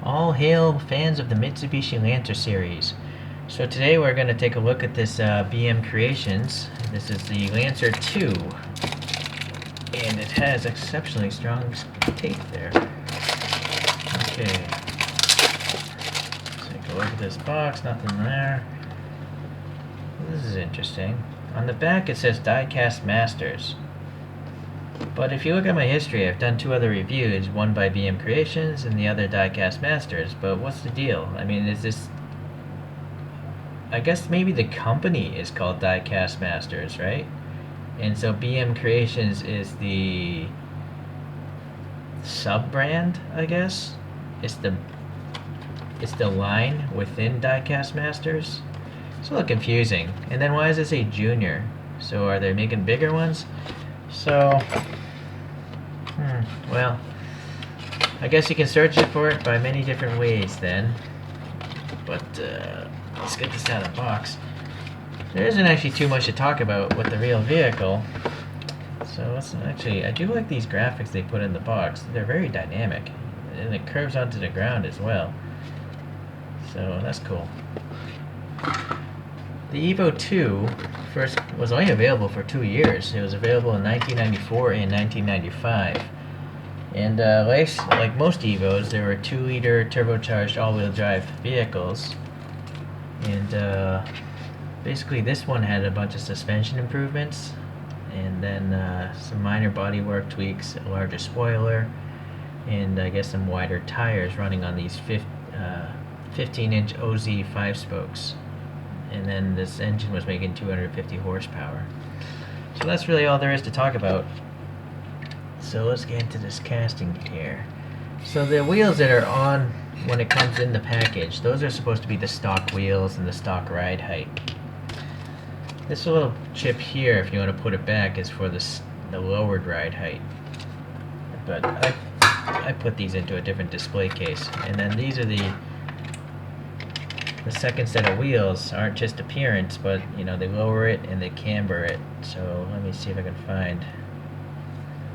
All hail fans of the Mitsubishi Lancer series. So today we're going to take a look at this BM Creations. This is the Lancer 2, and it has exceptionally strong tape there. Okay, let's take a look at this box, nothing there. This is interesting. On the back it says Diecast Masters. But if you look at my history, I've done 2 other reviews, one by BM Creations and the other Diecast Masters. But what's the deal? I mean, is this... I guess maybe the company is called Diecast Masters, right? And so BM Creations is the sub-brand, I guess? It's the line within Diecast Masters? It's a little confusing. And then why does it say Junior? So are they making bigger ones? So, well, I guess you can search for it by many different ways then. But let's get this out of the box. There isn't actually too much to talk about with the real vehicle. So let's actually, I do like these graphics they put in the box. They're very dynamic, and it curves onto the ground as well. So that's cool. The Evo2 first was only available for 2 years. It was available in 1994 and 1995. And like most Evos, they were 2-liter turbocharged all-wheel drive vehicles. And basically this one had a bunch of suspension improvements, and then some minor bodywork tweaks, a larger spoiler, and I guess some wider tires running on these 15-inch OZ 5-spokes. And then this engine was making 250 horsepower. So that's really all there is to talk about. So let's get into this casting here. So the wheels that are on when it comes in the package, those are supposed to be the stock wheels and the stock ride height. This little chip here, if you want to put it back, is for the lowered ride height. But I put these into a different display case. And then these are the second set of wheels. Aren't just appearance, but you know, they lower it and they camber it. So let me see if I can find.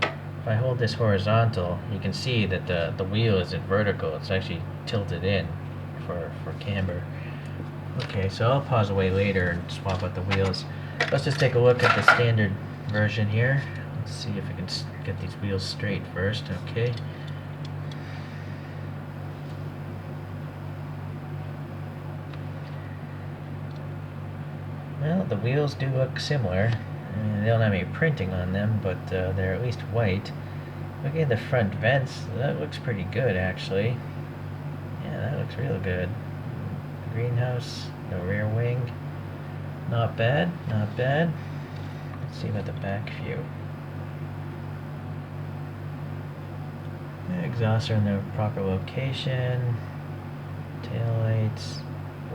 If I hold this horizontal, you can see that the wheel isn't vertical. It's actually tilted in for camber. Okay, so I'll pause away later and swap out the wheels. Let's just take a look at the standard version here. Let's see if I can get these wheels straight first. Okay. Well, the wheels do look similar. I mean, they don't have any printing on them, but they're at least white. Looking at the front vents, that looks pretty good actually. Yeah, that looks real good. Greenhouse, the rear wing. Not bad, not bad. Let's see about the back view. The exhausts are in their proper location. Taillights,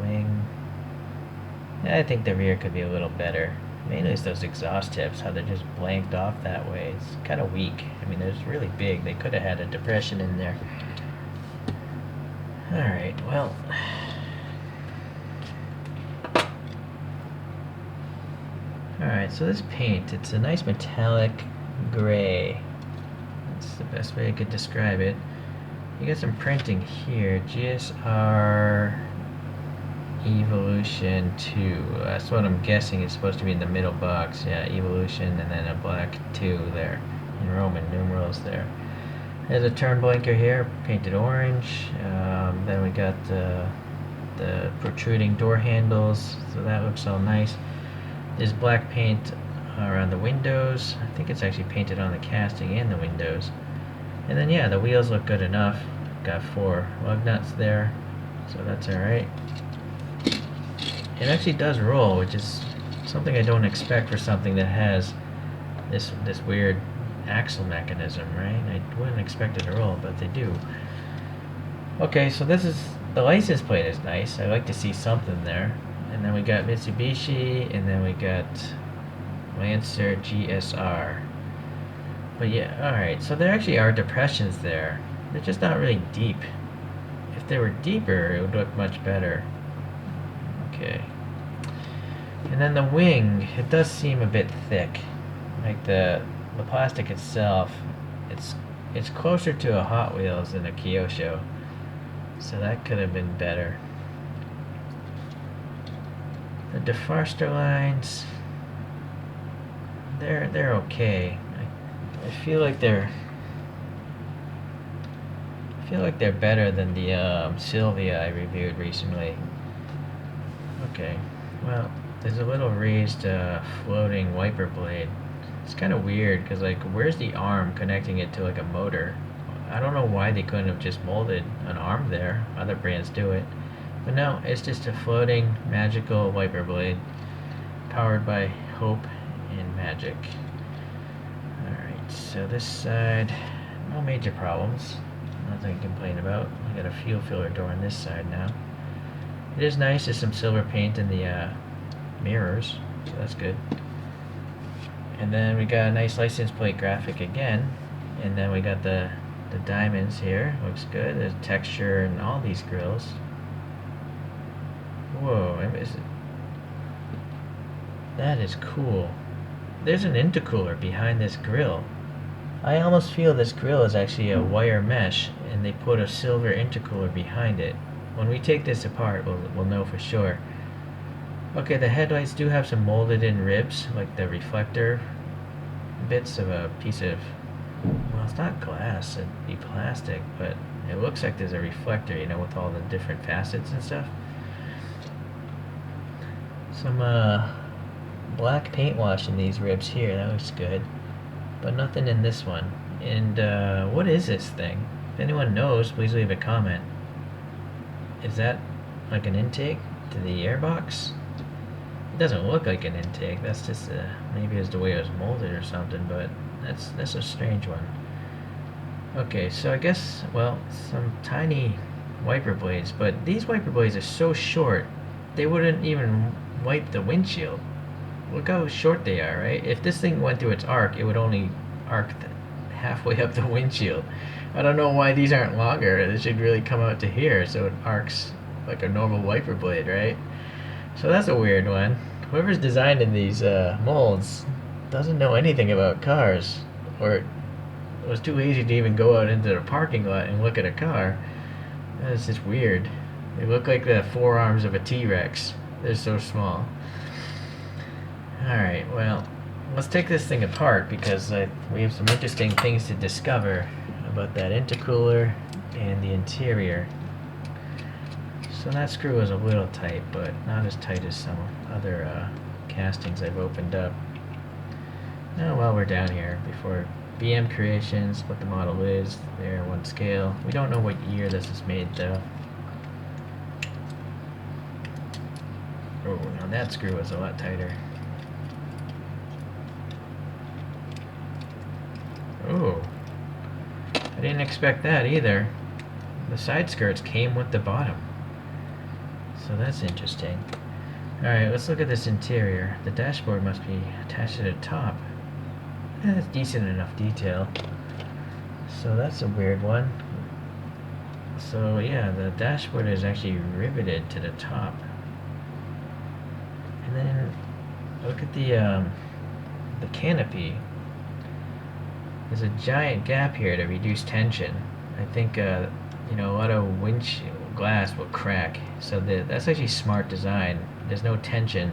wing. I think the rear could be a little better. Mainly it's those exhaust tips, how they're just blanked off that way. It's kind of weak. I mean, they're really big. They could have had a depression in there. Alright, well. Alright, so this paint, it's a nice metallic gray. That's the best way I could describe it. You got some printing here. GSR Evolution 2. That's what I'm guessing is supposed to be in the middle box. Yeah, Evolution, and then a black 2 there in Roman numerals there. There's a turn blinker here, painted orange. Then we got the protruding door handles, so that looks all nice. There's black paint around the windows. I think it's actually painted on the casting and the windows. And then yeah, the wheels look good enough. Got 4 lug nuts there, so that's alright. It actually does roll, which is something I don't expect for something that has this weird axle mechanism, right? I wouldn't expect it to roll, but they do. Okay, so this is, the license plate is nice. I like to see something there. And then we got Mitsubishi, and then we got Lancer GSR. But yeah, alright, so there actually are depressions there. They're just not really deep. If they were deeper, it would look much better. Okay. And then the wing, it does seem a bit thick. Like the plastic itself, it's closer to a Hot Wheels than a Kyosho. So that could have been better. The defroster lines, they're okay. I feel like they're better than the Sylvia I reviewed recently. Okay, well, there's a little raised floating wiper blade. It's kind of weird because, like, where's the arm connecting it to like a motor? I don't know why they couldn't have just molded an arm there. Other brands do it. But no, it's just a floating magical wiper blade powered by hope and magic. Alright, so this side, no major problems. Nothing to complain about. I got a fuel filler door on this side now. It is nice, there's some silver paint in the mirrors, so that's good. And then we got a nice license plate graphic again. And then we got the diamonds here. Looks good. There's texture in all these grills. Whoa, that is cool. There's an intercooler behind this grill. I almost feel this grill is actually a wire mesh and they put a silver intercooler behind it. When we take this apart, we'll know for sure. Okay, the headlights do have some molded in ribs, like the reflector bits of a piece of, well, it's not glass, it'd be plastic, but it looks like there's a reflector, you know, with all the different facets and stuff. Some black paint wash in these ribs here, that looks good, but nothing in this one. And what is this thing? If anyone knows, please leave a comment. Is that like an intake to the airbox? It doesn't look like an intake. That's just maybe it's the way it was molded or something, but that's a strange one. Okay, so I guess, well, some tiny wiper blades, but these wiper blades are so short they wouldn't even wipe the windshield. Look how short they are, right? If this thing went through its arc, it would only arc halfway up the windshield. I don't know why these aren't longer. It should really come out to here so it arcs like a normal wiper blade, right? So that's a weird one. Whoever's designing these molds doesn't know anything about cars, or was too lazy to even go out into the parking lot and look at a car. That's just weird. They look like the forearms of a T-Rex. They're so small. Alright, well, let's take this thing apart because we have some interesting things to discover about that intercooler and the interior. So that screw is a little tight, but not as tight as some other castings I've opened up. Now while we're down here, before BM Creations, what the model is, there, one scale. We don't know what year this is made though. Oh, now that screw is a lot tighter. Oh, I didn't expect that either. The side skirts came with the bottom. So that's interesting. Alright, let's look at this interior. The dashboard must be attached to the top. That's decent enough detail. So that's a weird one. So yeah, the dashboard is actually riveted to the top. And then look at the canopy. There's a giant gap here to reduce tension. I think you know, a lot of windshield glass will crack. So that's actually smart design. There's no tension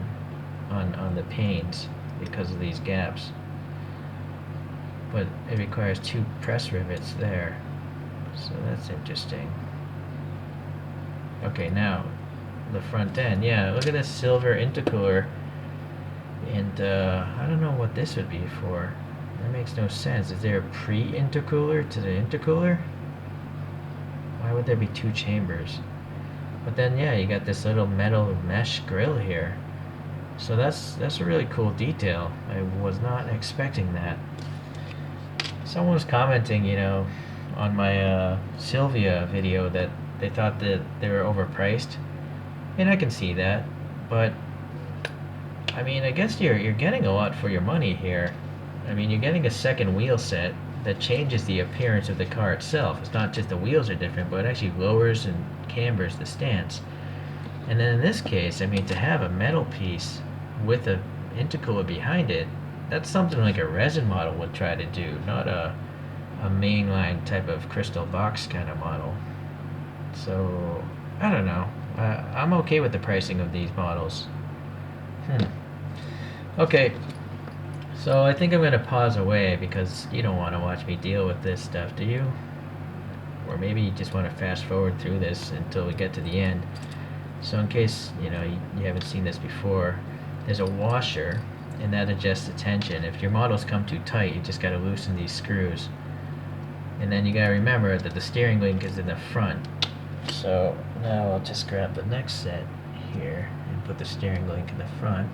on the panes because of these gaps. But it requires 2 press rivets there. So that's interesting. Okay, now the front end. Yeah, look at this silver intercooler. And I don't know what this would be for. That makes no sense. Is there a pre-intercooler to the intercooler? Why would there be 2 chambers? But then, yeah, you got this little metal mesh grill here. So that's a really cool detail. I was not expecting that. Someone was commenting, you know, on my Sylvia video that they thought that they were overpriced. And I can see that. But, I mean, I guess you're getting a lot for your money here. I mean, you're getting a second wheel set that changes the appearance of the car itself. It's not just the wheels are different, but it actually lowers and cambers the stance. And then in this case, I mean, to have a metal piece with a intercooler behind it, that's something like a resin model would try to do, not a mainline type of crystal box kind of model. So I don't know. I'm okay with the pricing of these models. Okay, so I think I'm gonna pause away because you don't want to watch me deal with this stuff, do you? Or maybe you just want to fast forward through this until we get to the end. So in case you haven't seen this before, there's a washer, and that adjusts the tension. If your models come too tight, you just got to loosen these screws. And then you got to remember that the steering link is in the front. So now I'll just grab the next set here and put the steering link in the front.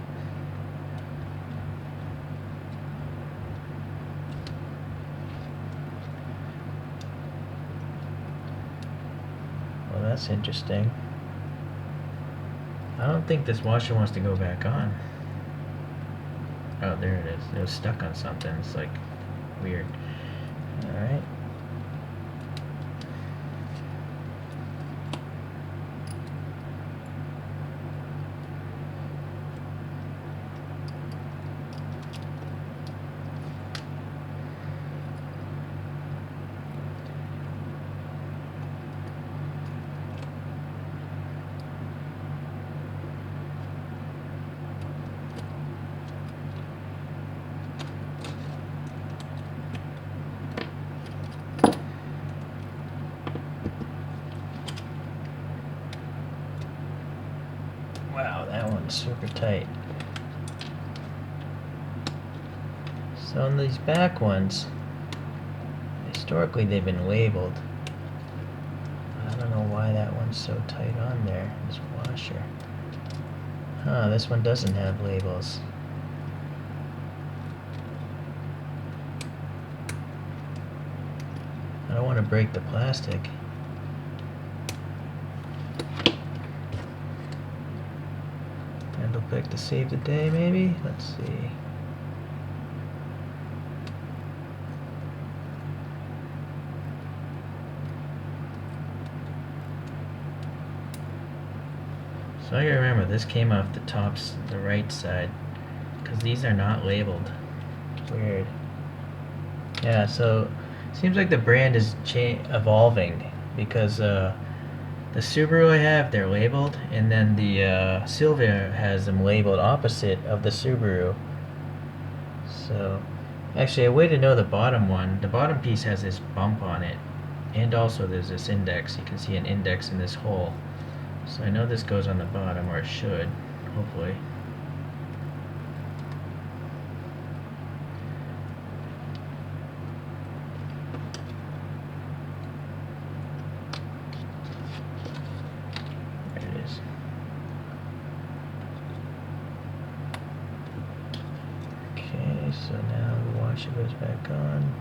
Well, that's interesting. I don't think this washer wants to go back on. Oh, there it is. It was stuck on something. It's like weird. Alright. Wow, that one's super tight. So on these back ones, historically they've been labeled. I don't know why that one's so tight on there, this washer. Huh, this one doesn't have labels. I don't want to break the plastic. Handle pick to save the day, maybe? Let's see. So I gotta remember, this came off the tops, the right side, because these are not labeled. Weird. Yeah, so seems like the brand is evolving, because the Subaru I have, they're labeled, and then the Silvia has them labeled opposite of the Subaru. So, actually, a way to know the bottom one, the bottom piece has this bump on it, and also there's this index. You can see an index in this hole. So I know this goes on the bottom, or it should, hopefully. There it is. Okay, so now the washer goes back on.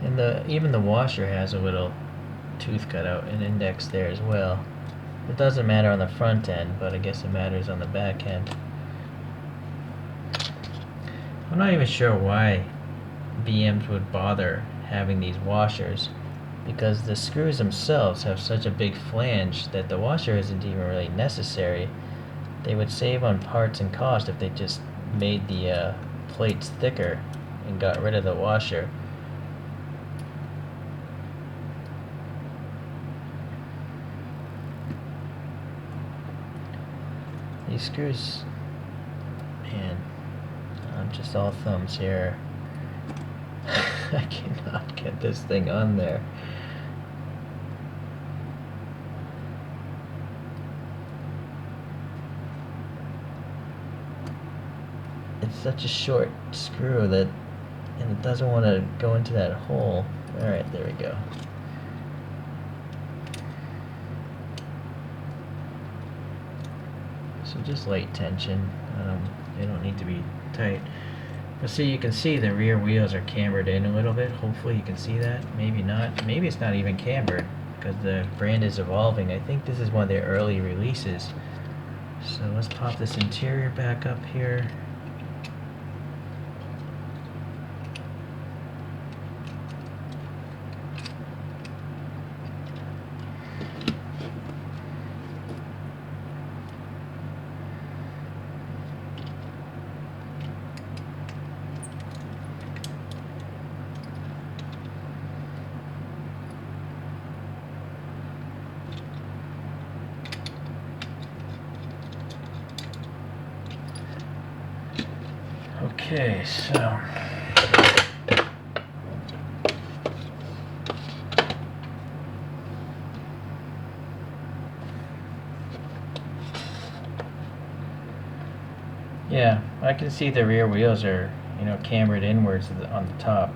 And even the washer has a little tooth cut out, an index there as well. It doesn't matter on the front end, but I guess it matters on the back end. I'm not even sure why BMs would bother having these washers, because the screws themselves have such a big flange that the washer isn't even really necessary. They would save on parts and cost if they just made the plates thicker and got rid of the washer. These screws, man, I'm just all thumbs here. I cannot get this thing on there. It's such a short screw that, and it doesn't want to go into that hole. Alright, there we go. So just light tension. They don't need to be tight. But see, you can see the rear wheels are cambered in a little bit. Hopefully you can see that. Maybe not. Maybe it's not even cambered because the brand is evolving. I think this is one of their early releases. So let's pop this interior back up here. Okay, so yeah, I can see the rear wheels are, you know, cambered inwards on the top,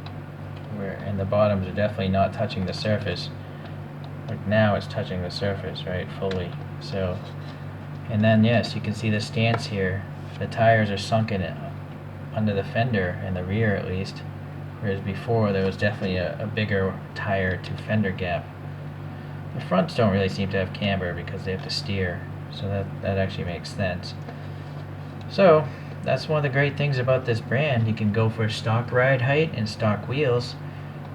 and the bottoms are definitely not touching the surface. Like now it's touching the surface, right, fully. So, and then yes, you can see the stance here. The tires are sunken under the fender, in the rear at least, whereas before there was definitely a bigger tire to fender gap. The fronts don't really seem to have camber because they have to steer, so that actually makes sense. So that's one of the great things about this brand. You can go for stock ride height and stock wheels,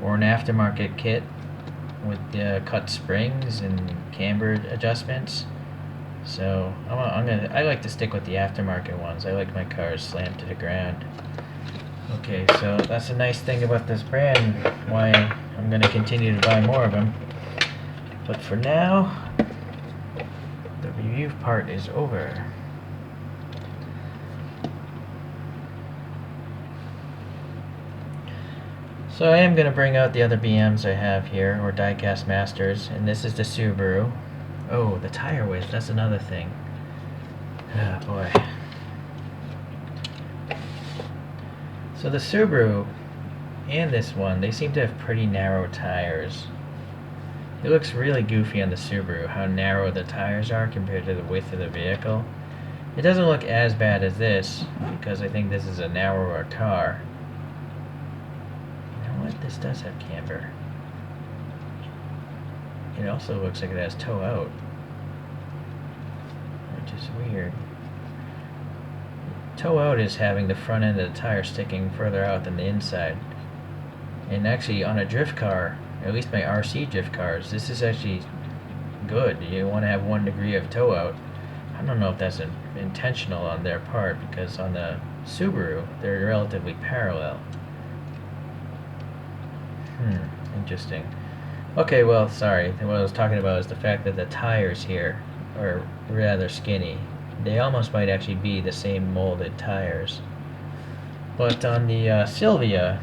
or an aftermarket kit with cut springs and camber adjustments. So I like to stick with the aftermarket ones. I like my cars slammed to the ground. Okay, so that's a nice thing about this brand, why I'm going to continue to buy more of them. But for now, the review part is over. So I am going to bring out the other BMs I have here, or diecast masters, and this is the Subaru. Oh, the tire width, that's another thing. Oh boy. So the Subaru and this one, they seem to have pretty narrow tires. It looks really goofy on the Subaru, how narrow the tires are compared to the width of the vehicle. It doesn't look as bad as this, because I think this is a narrower car. You know what? This does have camber. It also looks like it has toe out, which is weird. Toe out is having the front end of the tire sticking further out than the inside. And actually on a drift car, at least my RC drift cars, this is actually good. You want to have 1 degree of toe out. I don't know if that's intentional on their part, because on the Subaru, they're relatively parallel. Interesting. Okay, well, sorry. What I was talking about is the fact that the tires here are rather skinny. They almost might actually be the same molded tires. But on the Silvia,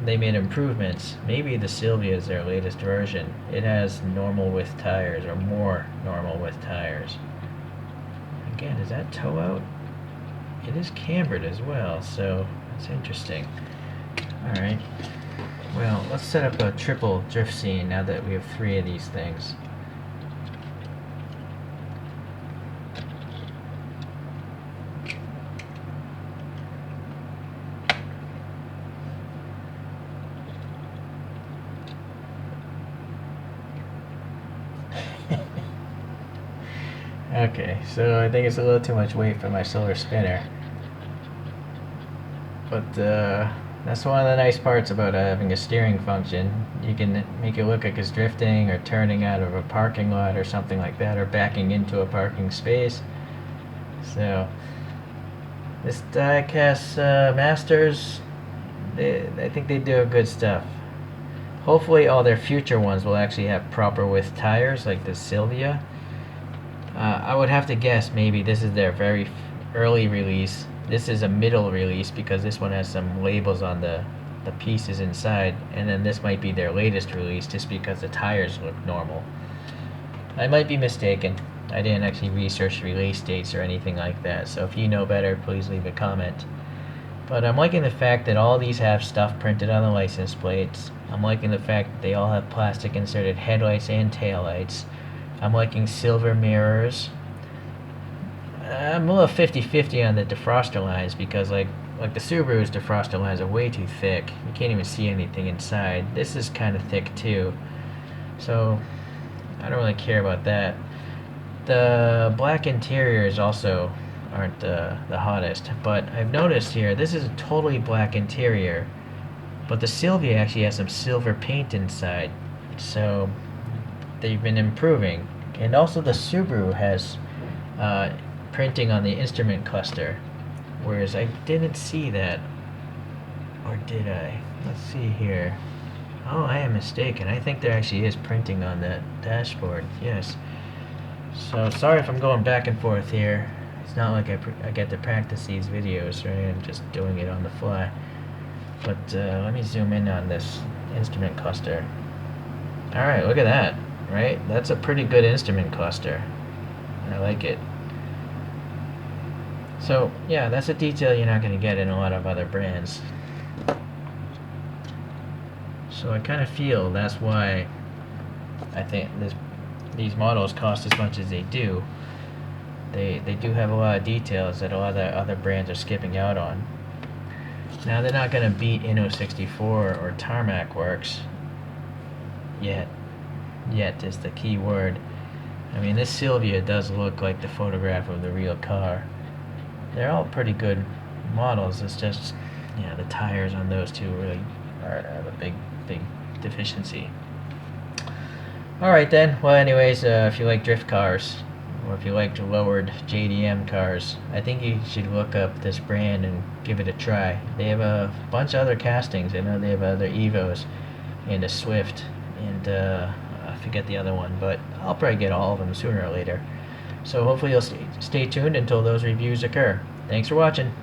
they made improvements. Maybe the Silvia is their latest version. It has normal width tires, or more normal width tires. Again, is that toe out? It is cambered as well, so that's interesting. Alright. Well, let's set up a triple drift scene now that we have 3 of these things. Okay, so I think it's a little too much weight for my solar spinner. But that's one of the nice parts about having a steering function. You can make it look like it's drifting or turning out of a parking lot or something like that, or backing into a parking space. So this diecast Masters, I think they do good stuff. Hopefully all their future ones will actually have proper width tires like the Silvia. I would have to guess maybe this is their very early release. This is a middle release because this one has some labels on the pieces inside, and then this might be their latest release just because the tires look normal. I might be mistaken. I didn't actually research release dates or anything like that, so if you know better, please leave a comment. But I'm liking the fact that all these have stuff printed on the license plates. I'm liking the fact that they all have plastic inserted headlights and taillights. I'm liking silver mirrors. I'm a little 50-50 on the defroster lines because like the Subaru's defroster lines are way too thick. You can't even see anything inside. This is kind of thick too. So I don't really care about that. The black interiors also aren't the hottest, but I've noticed here this is a totally black interior, but the Silvia actually has some silver paint inside, so they've been improving. And also the Subaru has printing on the instrument cluster, whereas I didn't see that, or did I? Let's see here. Oh, I am mistaken. I think there actually is printing on that dashboard. Yes. So sorry if I'm going back and forth here. It's not like I get to practice these videos, right? I'm just doing it on the fly. But let me zoom in on this instrument cluster. Alright, look at that, right? That's a pretty good instrument cluster. I like it. So, yeah, that's a detail you're not going to get in a lot of other brands. So I kind of feel that's why I think these models cost as much as they do. They do have a lot of details that a lot of other brands are skipping out on. Now, they're not going to beat Inno64 or Tarmac Works yet. Yet is the key word. I mean, this Sylvia does look like the photograph of the real car. They're all pretty good models. It's just, yeah, the tires on those two really are a big deficiency. Alright then, well anyways, if you like drift cars, or if you like lowered JDM cars, I think you should look up this brand and give it a try. They have a bunch of other castings. I know they have other Evos and a Swift, and I forget the other one, but I'll probably get all of them sooner or later. So hopefully you'll stay tuned until those reviews occur. Thanks for watching.